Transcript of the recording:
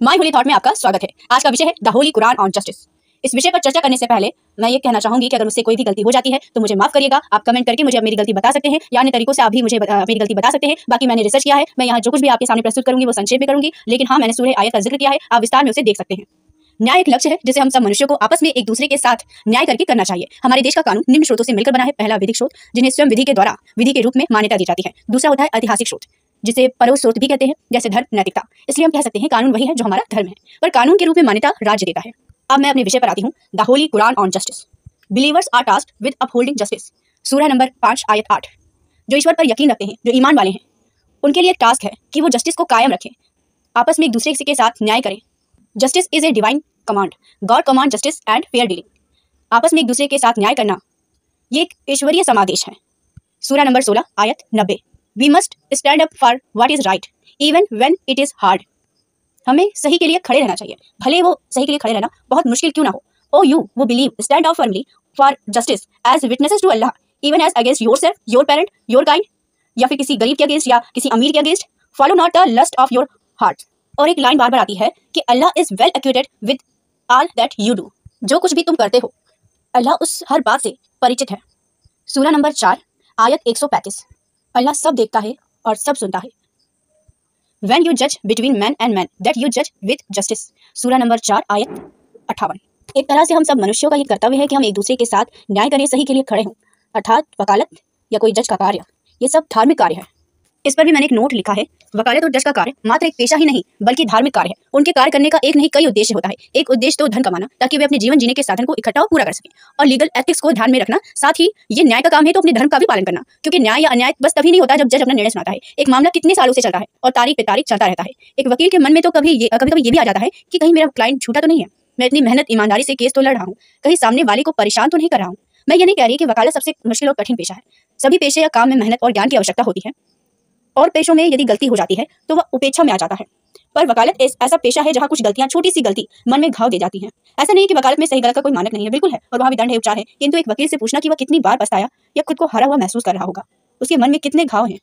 My Holi thought में आपका स्वागत है। आज का विषय है the holy Quran on justice. इस विषय पर चर्चा करने से पहले मैं ये कहना चाहूंगी कि अगर मुझसे कोई भी गलती हो जाती है तो मुझे माफ करिएगा। आप कमेंट करके मुझे मेरी गलती बता सकते हैं या अन्य तरीकों से आप भी मुझे मेरी गलती बता सकते हैं। बाकी मैंने रिसर्च किया है, मैं यहाँ जो कुछ भी आपके सामने प्रस्तुत करूंगी वो संक्षेप में करूंगी, लेकिन हाँ मैंने सूरह आयत का जिक्र किया है, आप विस्तार में उसे देख सकते हैं। न्याय एक लक्ष्य है जिसे हम सब मनुष्यों को आपस में एक दूसरे के साथ न्याय करके करना चाहिए। हमारे देश का कानून निम्न स्रोतों से मिलकर बना है। पहला विधिक स्रोत, जिन्हें स्वयं विधि के द्वारा विधि के रूप में मान्यता दी जाती है। दूसरा होता है ऐतिहासिक स्रोत, जिसे परोक्ष स्रोत भी कहते हैं, जैसे धर्म, नैतिकता। इसलिए हम कह सकते हैं कानून वही है जो हमारा धर्म है, पर कानून के रूप में मान्यता राज्य देता है। अब मैं अपने विषय पर आती हूँ, the holy Quran on justice. Believers are tasked with upholding justice. सूरह नंबर 5 आयत 8। जो ईश्वर पर यकीन रखते हैं, जो ईमान वाले हैं, उनके लिए एक टास्क है कि वो जस्टिस को कायम रखें, आपस में एक दूसरे के साथ न्याय करें। Justice is a divine command. God command justice and fair dealing. आपस में एक दूसरे के साथ न्याय करना ये एक ईश्वरीय समादेश है। सूरह नंबर 16 आयत 90। We must stand up for what is right even when it is hard. हमें सही के लिए खड़े रहना चाहिए, भले वो सही के लिए खड़े रहना बहुत मुश्किल क्यों ना हो। O you who believe stand out firmly for justice as witnesses to Allah even as against yourself, your parent, your kind, या फिर किसी गरीब के अगेंस्ट या किसी अमीर के against. Follow not the lust of your heart. और एक लाइन बार बार आती है कि Allah is well acquainted with all that you do. जो कुछ भी तुम करते हो अल्लाह उस हर बात से परिचित है। सूरह नंबर 4 आयत 135। अल्लाह सब देखता है और सब सुनता है। When you judge between man and man, that you judge with justice। सूरह नंबर 4 आयत 58। एक तरह से हम सब मनुष्यों का ये कर्तव्य है कि हम एक दूसरे के साथ न्याय करें, सही के लिए खड़े हों, अर्थात वकालत या कोई जज का कार्य, ये सब धार्मिक कार्य है। इस पर भी मैंने एक नोट लिखा है, वकालत और जज का कार्य मात्र एक पेशा ही नहीं बल्कि धार्मिक कार्य है। उनके कार्य करने का एक नहीं कई उद्देश्य होता है। एक उद्देश्य तो धन कमाना, ताकि वे अपने जीवन जीने के साधन को इकट्ठा और पूरा कर सकें, और लीगल एथिक्स को ध्यान में रखना। साथ ही ये न्याय का काम है तो अपने धर्म का भी पालन करना, क्योंकि न्याय या अन्याय बस तभी नहीं होता जब जज अपना निर्णय सुनाता है। एक मामला कितने सालों से चलता है और तारीख पे तारीख चलता रहता है। एक वकील के मन में तो कभी कभी ये भी आ जाता है कि कहीं मेरा क्लाइंट झूठा तो नहीं है, मैं इतनी मेहनत ईमानदारी से केस तो लड़ रहा हूँ, कहीं सामने वाले को परेशान तो नहीं कर रहा हूँ। मैं ये नहीं कह रही कि वकालत सबसे मुश्किल और कठिन पेशा है। सभी पेशे या काम में मेहनत और ज्ञान की आवश्यकता होती है, और पेशों में यदि गलती हो जाती है तो वह उपेक्षा में आ जाता है। पर वकालत ऐसा पेशा है जहाँ कुछ गलतियां, छोटी सी गलती मन में घाव दे जाती हैं। ऐसा नहीं कि वकालत में सही गलत का कोई मानक नहीं है, बिल्कुल है, और वहाँ भी दंड है, उपचार है। किंतु एक वकील से पूछना कि वह कितनी बार पछताया या खुद को हारा हुआ महसूस कर रहा होगा, उसके मन में कितने घाव हैं,